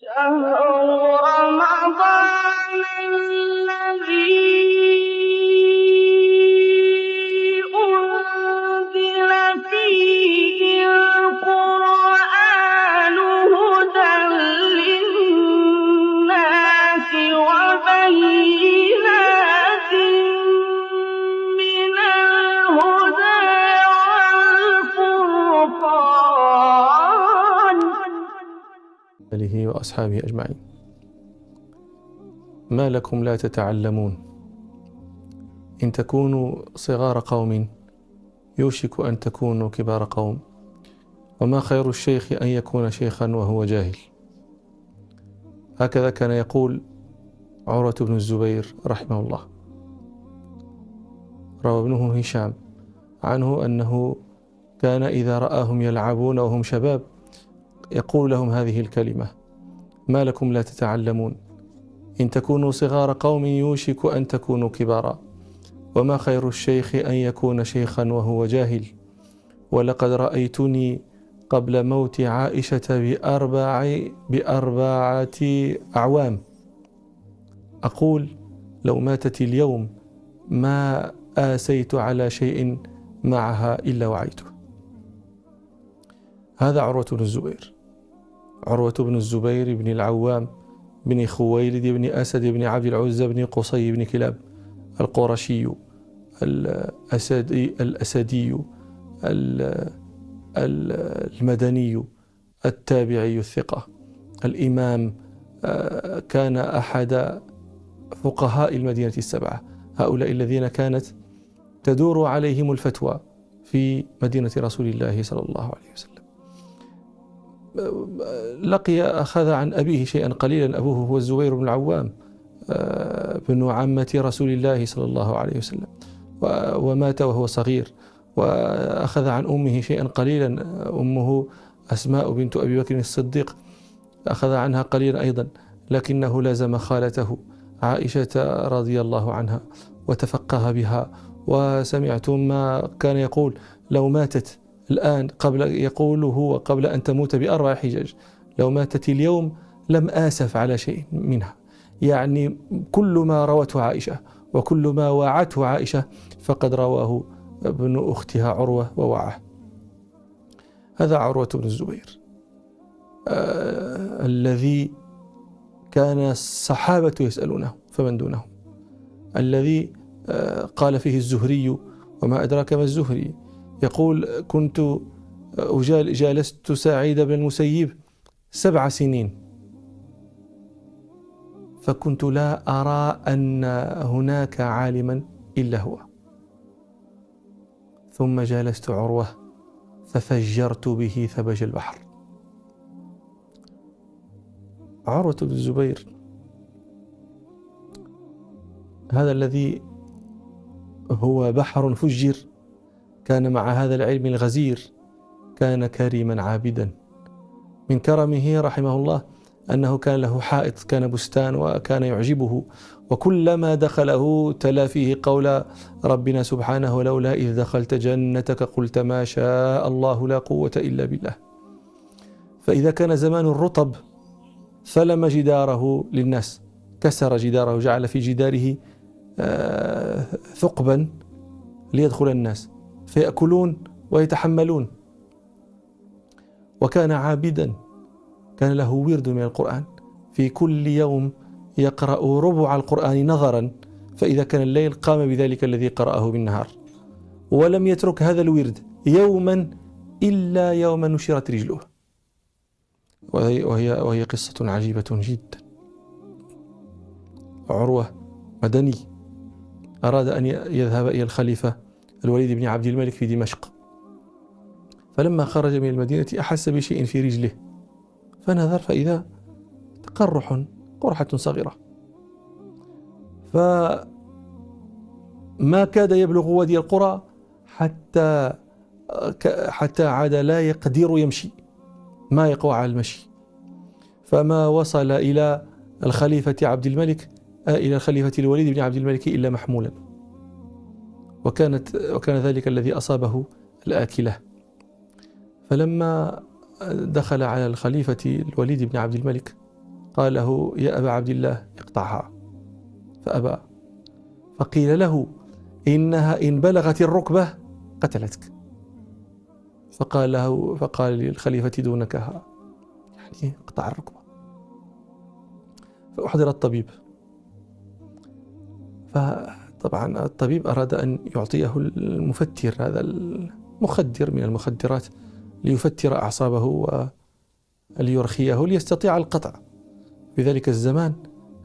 شهر رمضان الذي أنزل فيه القرآن هدى للناس وبينات من الهدى والفرقان آله وأصحابه أجمعين. ما لكم لا تتعلمون؟ إن تكونوا صغار قوم يوشك أن تكونوا كبار قوم، وما خير الشيخ أن يكون شيخا وهو جاهل. هكذا كان يقول عروة بن الزبير رحمه الله. روى ابنه هشام عنه أنه كان إذا رآهم يلعبون وهم شباب يقول لهم هذه الكلمة: ما لكم لا تتعلمون؟ إن تكونوا صغار قوم يوشك أن تكونوا كبارا، وما خير الشيخ أن يكون شيخا وهو جاهل. ولقد رأيتني قبل موت عائشة بأربعة أعوام أقول: لو ماتت اليوم ما آسيت على شيء معها إلا وعيته. هذا عروة بن الزبير، عروة بن الزبير بن العوام بن خويلد بن أسد بن عبد العزى بن قصي بن كلاب القرشي الأسدي المدني التابعي الثقة الإمام، كان أحد فقهاء المدينة السبعة، هؤلاء الذين كانت تدور عليهم الفتوى في مدينة رسول الله صلى الله عليه وسلم. أخذ عن أبيه شيئا قليلا. أبوه هو الزبير بن العوام بن عمة رسول الله صلى الله عليه وسلم، ومات وهو صغير. وأخذ عن أمه شيئا قليلا، أمه أسماء بنت أبي بكر الصديق، أخذ عنها قليلا أيضا، لكنه لازم خالته عائشة رضي الله عنها وتفقه بها. وسمعت ما كان يقول: لو ماتت الآن، يقول هو قبل أن تموت ب4 حجج: لو ماتت اليوم لم آسف على شيء منها. يعني كل ما روته عائشة وكل ما وعته عائشة فقد رواه ابن أختها عروة ووعاه. هذا عروة بن الزبير الذي كان الصحابة يسألونه فمن دونه، الذي قال فيه الزهري: وما أدراك ما الزهري؟ يقول: كنت جالست سعيد بن المسيب 7 سنين، فكنت لا أرى أن هناك عالما إلا هو، ثم جالست عروة ففجرت به ثبج البحر. عروة بن الزبير هذا الذي هو بحر فجر، كان مع هذا العلم الغزير، كان كريما عابدا. من كرمه رحمه الله أنه كان له حائط، كان بستان، وكان يعجبه، وكلما دخله تلا فيه قول ربنا سبحانه: ولولا إذ دخلت جنتك قلت ما شاء الله لا قوة إلا بالله. فإذا كان زمان الرطب ثلم جداره للناس، كسر جداره، جعل في جداره ثقبا ليدخل الناس فيأكلون ويتحملون. وكان عابدا، كان له ورد من القرآن، في كل يوم يقرأ ربع القرآن نظرا، فإذا كان الليل قام بذلك الذي قرأه بالنهار. ولم يترك هذا الورد يوما إلا يوم نشرت رجله. وهي قصة عجيبة جدا. عروة مدني، أراد أن يذهب إلى الخليفة الوليد بن عبد الملك في دمشق، فلما خرج من المدينة أحس بشيء في رجله، فنظر فإذا قرحة صغيرة، فما كاد يبلغ وادي القرى حتى عاد لا يقدر يمشي، ما يقوى على المشي. فما وصل إلى الخليفة عبد الملك إلى الخليفة الوليد بن عبد الملك إلا محمولا، وكان ذلك الذي أصابه الآكلة. فلما دخل على الخليفة الوليد بن عبد الملك قال له يا أبا عبد الله اقطعها، فأبى. فقيل له إنها إن بلغت الركبة قتلتك. فقال للخليفة دونكها، يعني اقطع الركبة. فأحضر الطبيب، فطبعا الطبيب أراد أن يعطيه المفتر، هذا المخدر من المخدرات، ليفتر أعصابه وليرخيه ليستطيع القطع. في ذلك الزمان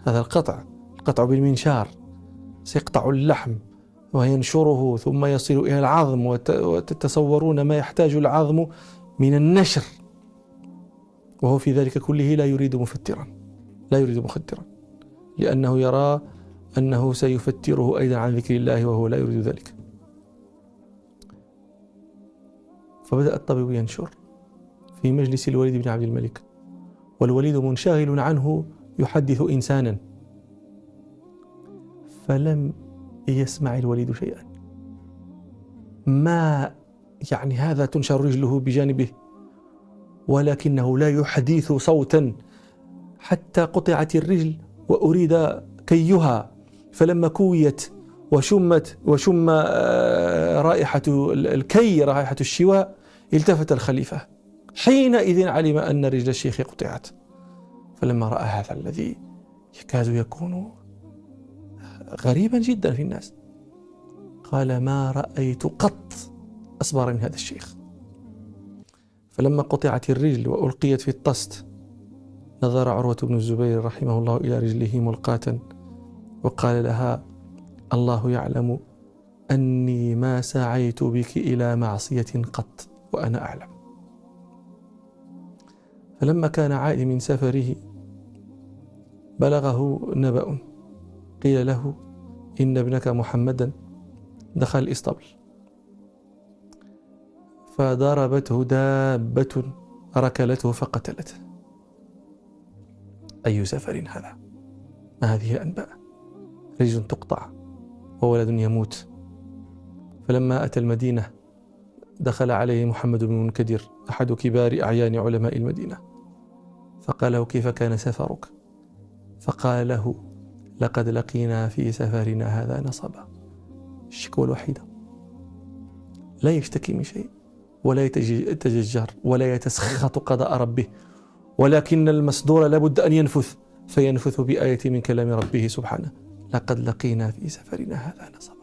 هذا القطع بالمنشار سيقطع اللحم وينشره ثم يصل إلى العظم، وتتصورون ما يحتاج العظم من النشر، وهو في ذلك كله لا يريد مخدرا، لأنه يرى أنه سيفتره أيضا عن ذكر الله وهو لا يريد ذلك. فبدأ الطبيب ينشر في مجلس الوليد بن عبد الملك، والوليد منشغل عنه يحدث إنسانا، فلم يسمع الوليد شيئا. ما يعني هذا تنشر رجله بجانبه، ولكنه لا يحدث صوتا حتى قطعت الرجل وأريد كيها، فلما كويت وشم رائحة الكي، رائحة الشواء، التفت الخليفة، حينئذ علم أن رجل الشيخ قطعت. فلما رأى هذا الذي يكاد يكون غريبا جدا في الناس، قال ما رأيت قط أصبر من هذا الشيخ. فلما قطعت الرجل وألقيت في الطست، نظر عروة بن الزبير رحمه الله إلى رجله ملقاة وقال لها الله يعلم أني ما سعيت بك إلى معصية قط وأنا أعلم. فلما كان عائد من سفره بلغه نبأ، قيل له إن ابنك محمدا دخل الإسطبل فضربته دابة ركلته فقتلته. أي سفر هذا؟ ما هذه الأنباء؟ رجل تقطع وولد يموت. فلما أتى المدينة دخل عليه محمد بن المنكدر أحد كبار أعيان علماء المدينة، فقال له كيف كان سفرك؟ فقال له لقد لقينا في سفرنا هذا نصبا. الشكوى الوحيدة، لا يشتكي من شيء ولا يتججر ولا يتسخط قضاء ربه، ولكن المصدور لابد أن ينفث، فينفث بآية من كلام ربه سبحانه لقد لقينا في سفرنا هذا نصبا.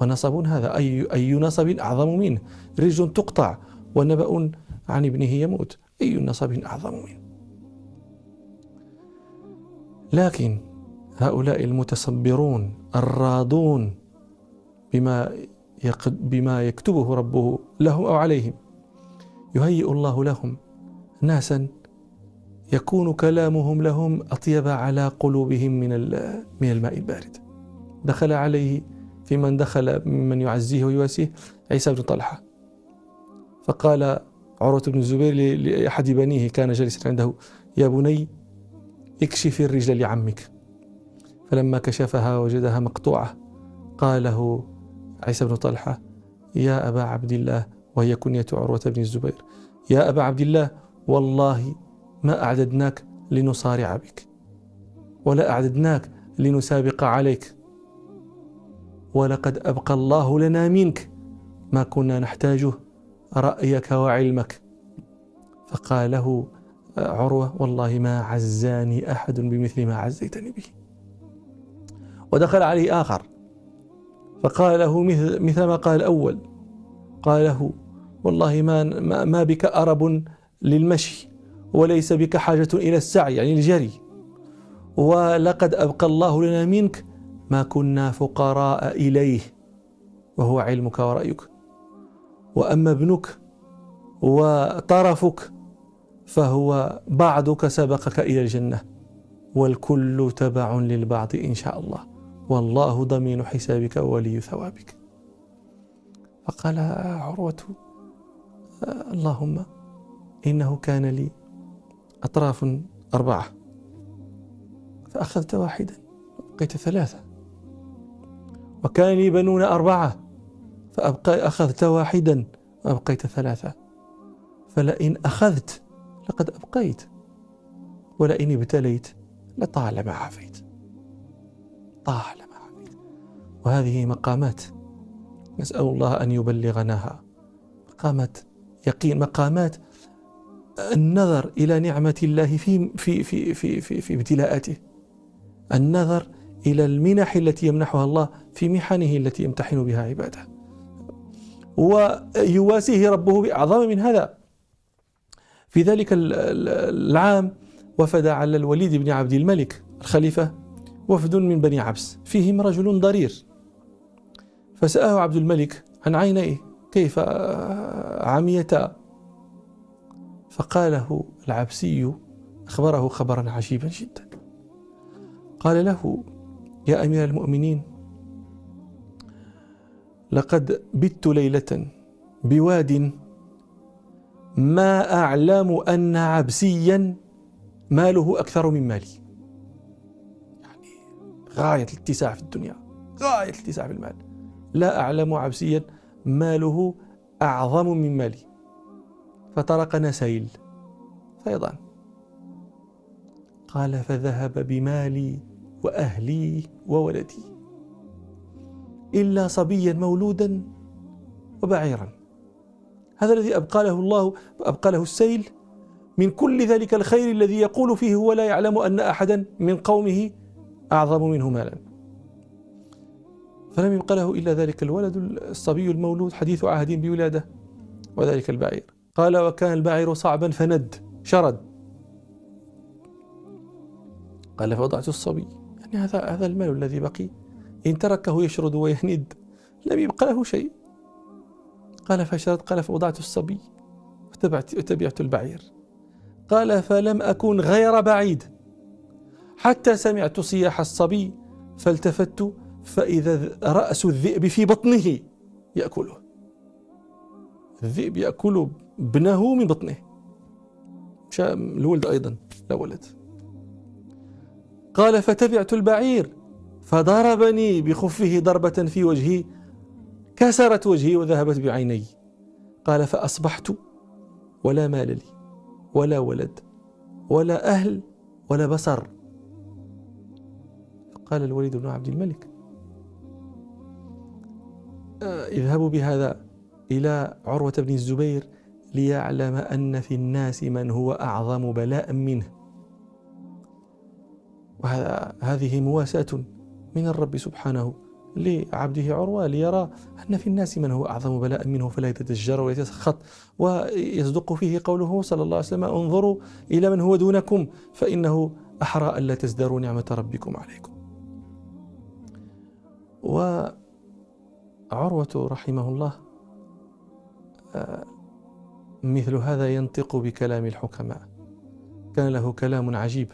ونصب هذا أي نصب أعظم منه؟ رجل تقطع ونبأ عن ابنه يموت، أي نصب أعظم منه؟ لكن هؤلاء المتصبرون الراضون بما يكتبه ربه لهم أو عليهم، يهيئ الله لهم ناسا يكون كلامهم لهم أطيب على قلوبهم من الماء البارد. دخل عليه في من دخل ممن يعزيه ويواسيه عيسى بن طلحة، فقال عروة بن الزبير لأحد بنيه كان جالسا عنده يا بني اكشف الرجل لعمك. فلما كشفها وجدها مقطوعة قال له عيسى بن طلحة يا أبا عبد الله، وهي كنية عروة بن الزبير، يا أبا عبد الله والله ما أعددناك لنصارع بك ولا أعددناك لنسابق عليك، ولقد أبقى الله لنا منك ما كنا نحتاجه رأيك وعلمك. فقال له عروة والله ما عزاني أحد بمثل ما عزيتني به. ودخل عليه آخر فقال له مثل ما قال الأول، قال له والله ما بك أرب للمشي وليس بك حاجة إلى السعي يعني الجري، ولقد أبقى الله لنا منك ما كنا فقراء إليه وهو علمك ورأيك، وأما ابنك وطرفك فهو بعضك سبقك إلى الجنة والكل تبع للبعض إن شاء الله، والله ضمين حسابك وولي ثوابك. فقال عروة اللهم إنه كان لي أطراف 4 فأخذت واحدا وبقيت 3، وكان لي بنون 4 فأخذت واحدا وأبقيت 3، فلئن أخذت لقد أبقيت ولئن ابتليت لطالما عافيت، طالما عافيت. وهذه مقامات نسأل الله أن يبلغناها، مقامات يقين، مقامات النظر إلى نعمة الله في ابتلاءاته، النظر إلى المنح التي يمنحها الله في محنه التي يمتحن بها عباده، ويواسيه ربه بأعظم من هذا. في ذلك العام وفد على الوليد بن عبد الملك الخليفة وفد من بني عبس فيهم رجل ضرير، فسأله عبد الملك عن عينيه كيف عميتا، فقاله العبسي، أخبره خبرا عجيبا جدا، قال له: يا أمير المؤمنين، لقد بت ليلة بواد ما أعلم أن عبسيا ماله أكثر من مالي، يعني غاية الاتساع في الدنيا، غاية الاتساع في المال، لا أعلم عبسيا ماله أعظم من مالي، فطرقنا سيل فيضان. قال: فذهب بمالي وأهلي وولدي إلا صبيا مولودا وبعيرا، هذا الذي أبقى له الله، أبقى له السيل من كل ذلك الخير الذي يقول فيه هو لا يعلم أن أحدا من قومه أعظم منه مالا، فلم يبقى له إلا ذلك الولد الصبي المولود حديث عهد بولادة وذلك البعير. قال: وكان البعير صعبا فند شرد. قال: فوضعت الصبي، يعني هذا المال الذي بقي إن تركه يشرد ويهند لم يبقى له شيء. قال: فشرد. قال: فوضعت الصبي وتبعت البعير. قال: فلم أكن غير بعيد حتى سمعت صياح الصبي فالتفت فإذا رأس الذئب في بطنه يأكله، الذئب يأكل ابنه من بطنه، الولد أيضا لا ولد. قال: فتبعت البعير فضربني بخفه ضربة في وجهي كسرت وجهي وذهبت بعيني. قال: فأصبحت ولا مال لي ولا ولد ولا أهل ولا بصر. قال الوليد بن عبد الملك: اذهبوا بهذا إلى عروة بن الزبير ليعلم أن في الناس من هو أعظم بلاء منه. وهذه مواساة من الرب سبحانه لعبده عروة ليرى أن في الناس من هو أعظم بلاء منه، فلا يتدجر ويتسخط، ويصدق فيه قوله صلى الله عليه وسلم: انظروا إلى من هو دونكم فإنه أحرى ألا تزدروا نعمة ربكم عليكم. وعروة رحمه الله مثل هذا ينطق بكلام الحكماء، كان له كلام عجيب.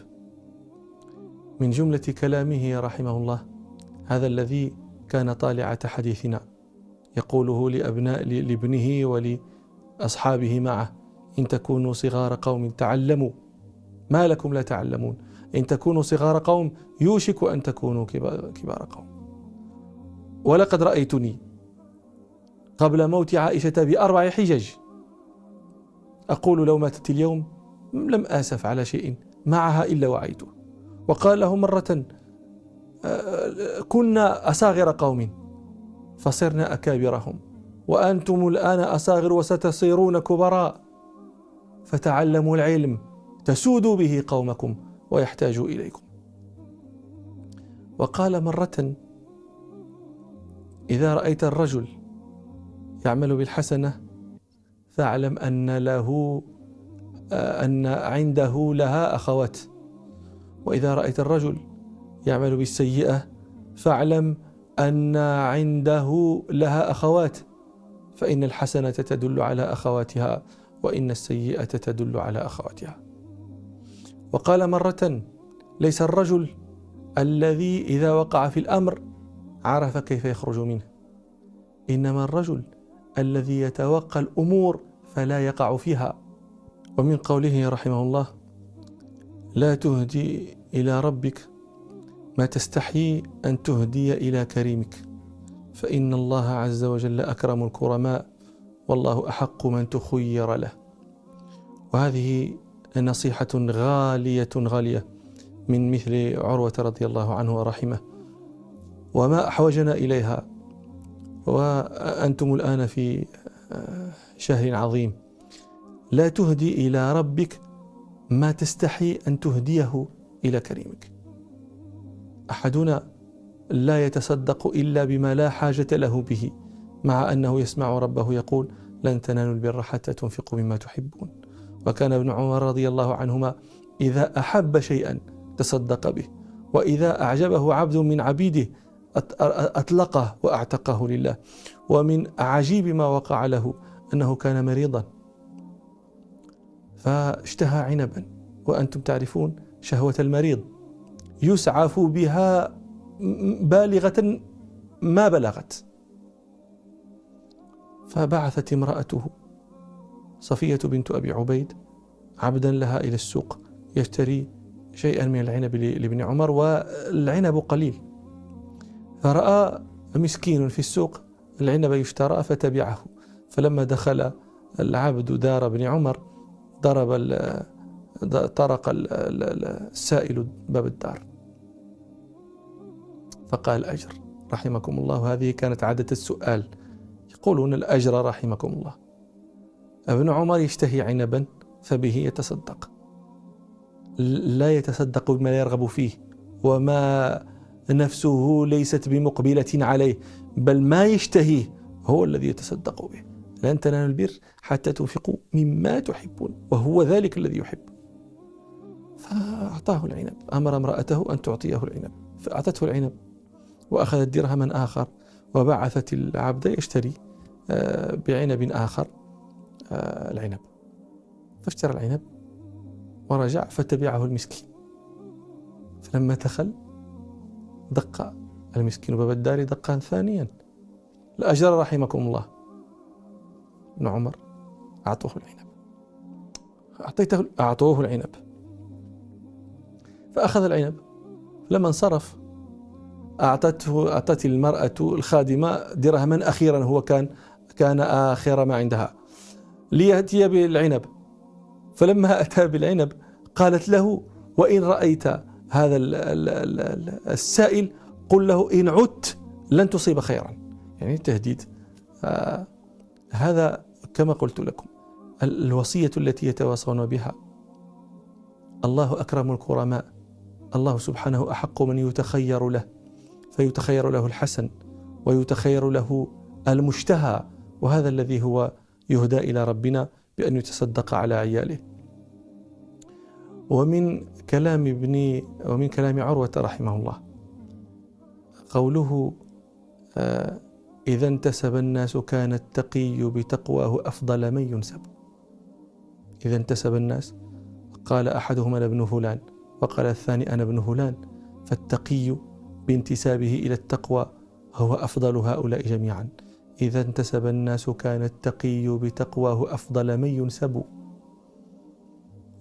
من جملة كلامه رحمه الله هذا الذي كان طالعة حديثنا، يقوله لابنه ولأصحابه معه: إن تكونوا صغار قوم تعلموا ما لكم لا تعلمون، إن تكونوا صغار قوم يوشك أن تكونوا كبار قوم. ولقد رأيتني قبل موت عائشة ب4 حجج أقول لو ماتت اليوم لم آسف على شيء معها إلا وعيته. وقال له مرة: كنا أصاغر قوم فصرنا أكابرهم، وأنتم الآن أصاغر وستصيرون كبراء، فتعلموا العلم تسودوا به قومكم ويحتاجوا إليكم. وقال مرة: إذا رأيت الرجل يعمل بالحسنة فاعلم أن عنده لها أخوات، وإذا رأيت الرجل يعمل بالسيئة فاعلم أن عنده لها أخوات، فإن الحسنة تدل على أخواتها وإن السيئة تدل على أخواتها. وقال مرة: ليس الرجل الذي إذا وقع في الأمر عرف كيف يخرج منه، إنما الرجل الذي يتوقع الأمور فلا يقع فيها. ومن قوله رحمه الله: لا تهدي إلى ربك ما تستحيي أن تهدي إلى كريمك، فإن الله عز وجل أكرم الكرماء والله أحق من تخير له. وهذه نصيحة غالية من مثل عروة رضي الله عنه ورحمه، وما أحوجنا إليها. وأنتم الآن في شهر عظيم، لا تهدي إلى ربك ما تستحي أن تهديه إلى كريمك. أحدنا لا يتصدق إلا بما لا حاجة له به، مع أنه يسمع ربه يقول: لن تنالوا البر حتى تنفقوا مما تحبون. وكان ابن عمر رضي الله عنهما إذا أحب شيئا تصدق به، وإذا أعجبه عبد من عبيده أطلقه وأعتقه لله. ومن عجيب ما وقع له أنه كان مريضا فاشتهى عنبا، وأنتم تعرفون شهوة المريض يسعف بها بالغة ما بلغت. فبعثت امرأته صفية بنت أبي عبيد عبدا لها إلى السوق يشتري شيئا من العنب لابن عمر، والعنب قليل. فرأى مسكين في السوق العنب يشترى فتبعه. فلما دخل العبد دار ابن عمر طرق السائل باب الدار فقال: أجر رحمكم الله. هذه كانت عادة السؤال، يقولون الأجر رحمكم الله. ابن عمر يشتهي عنبا فبه يتصدق، لا يتصدق بما لا يرغب فيه وما نفسه ليست بمقبلة عليه، بل ما يشتهيه هو الذي يتصدق به. لن تنالوا البر حتى تنفقوا مما تحبون، وهو ذلك الذي يحب. فأعطاه العنب، أمر امرأته أن تعطيه العنب، فأعطته العنب وأخذت درهما آخر وبعثت العبد يشتري بعنب آخر العنب. فاشترى العنب ورجع فتبعه المسكين. فلما دخل دق المسكين باب الدار دقا ثانيا: الأجر رحمكم الله. ابن عمر أعطوه العنب، أعطوه العنب فأخذ العنب. لما انصرف أعطت المرأة الخادمة درهما أخيرا، هو كان آخر ما عندها، ليأتي بالعنب. فلما أتى بالعنب قالت له: وإن رأيت هذا السائل قل له إن عدت لن تصيب خيرا. يعني تهديد. هذا كما قلت لكم الوصية التي يتواصون بها. الله أكرم الكرماء، الله سبحانه أحق من يتخير له، فيتخير له الحسن ويتخير له المشتهى، وهذا الذي هو يهدى إلى ربنا بأن يتصدق على عياله. ومن كلام عروة رحمه الله قوله: إذا انتسب الناس كان التقي بتقواه أفضل من ينسب. إذا انتسب الناس قال أحدهم أنا ابن فلان، وقال الثاني أنا ابن فلان، فالتقي بانتسابه إلى التقوى هو أفضل هؤلاء جميعا. إذا انتسب الناس كان التقي بتقواه أفضل من ينسب،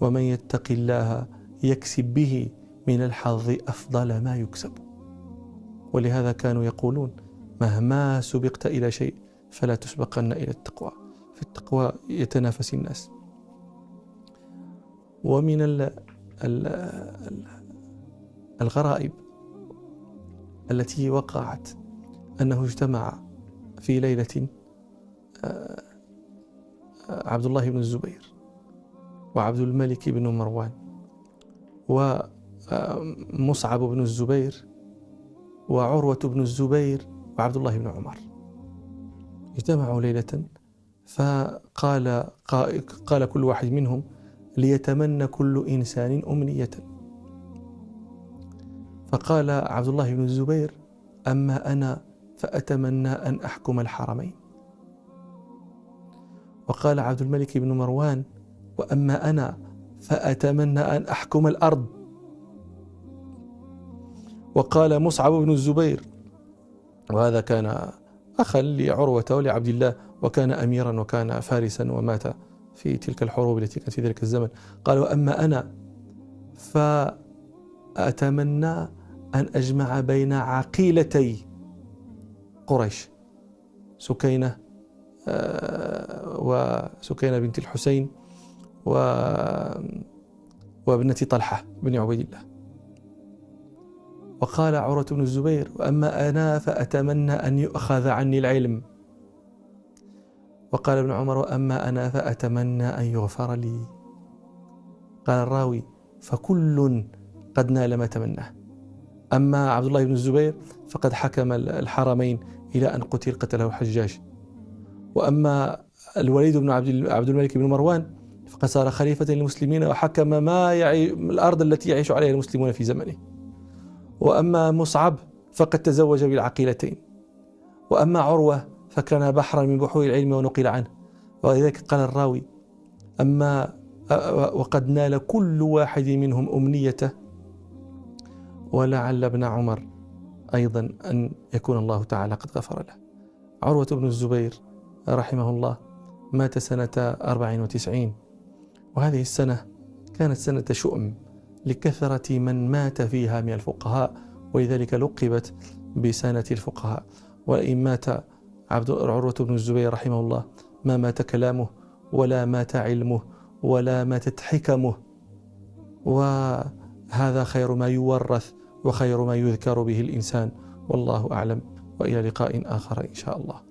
ومن يتق الله يكسب به من الحظ أفضل ما يكسب. ولهذا كانوا يقولون: مهما سبقت إلى شيء فلا تسبقن إلى التقوى، في التقوى يتنافس الناس. ومن الغرائب التي وقعت أنه اجتمع في ليلة عبد الله بن الزبير وعبد الملك بن مروان ومصعب بن الزبير وعروة بن الزبير وعبد الله بن عمر. اجتمعوا ليلة فقال كل واحد منهم: ليتمنى كل إنسان أمنية. فقال عبد الله بن الزبير: أما أنا فأتمنى أن أحكم الحرمين. وقال عبد الملك بن مروان: وأما أنا فأتمنى أن أحكم الأرض. وقال مصعب بن الزبير، وهذا كان أخا لعروة ولعبد الله، وكان أميرا وكان فارسا ومات في تلك الحروب التي كانت في ذلك الزمن، قال: وأما أنا فأتمنى أن أجمع بين عقيلتي قريش، سكينة وسكينة بنت الحسين وابنة طلحة بن عبيد الله. وقال عروة بن الزبير: وأما أنا فأتمنى أن يؤخذ عني العلم. وقال ابن عمر: وأما أنا فأتمنى أن يغفر لي. قال الراوي: فكل قد نال ما تمناه. أما عبد الله بن الزبير فقد حكم الحرمين إلى أن قتله الحجاج. وأما الوليد بن عبد الملك بن مروان فقد صار خليفة للمسلمين وحكم الأرض التي يعيش عليها المسلمون في زمنه. وأما مصعب فقد تزوج بالعقيلتين. وأما عروة فكان بحرا من بحور العلم ونقل عنه. ولذلك قال الراوي: وقد نال كل واحد منهم أمنيته، ولعل ابن عمر أيضا أن يكون الله تعالى قد غفر له. عروة بن الزبير رحمه الله مات سنة 94، وهذه السنة كانت سنة شؤم لكثرة من مات فيها من الفقهاء، ولذلك لقبت بسنة الفقهاء. وإن مات عروة بن الزبير رحمه الله ما مات كلامه ولا مات علمه ولا ماتت حكمه، وهذا خير ما يورث وخير ما يذكر به الإنسان. والله أعلم، وإلى لقاء آخر إن شاء الله.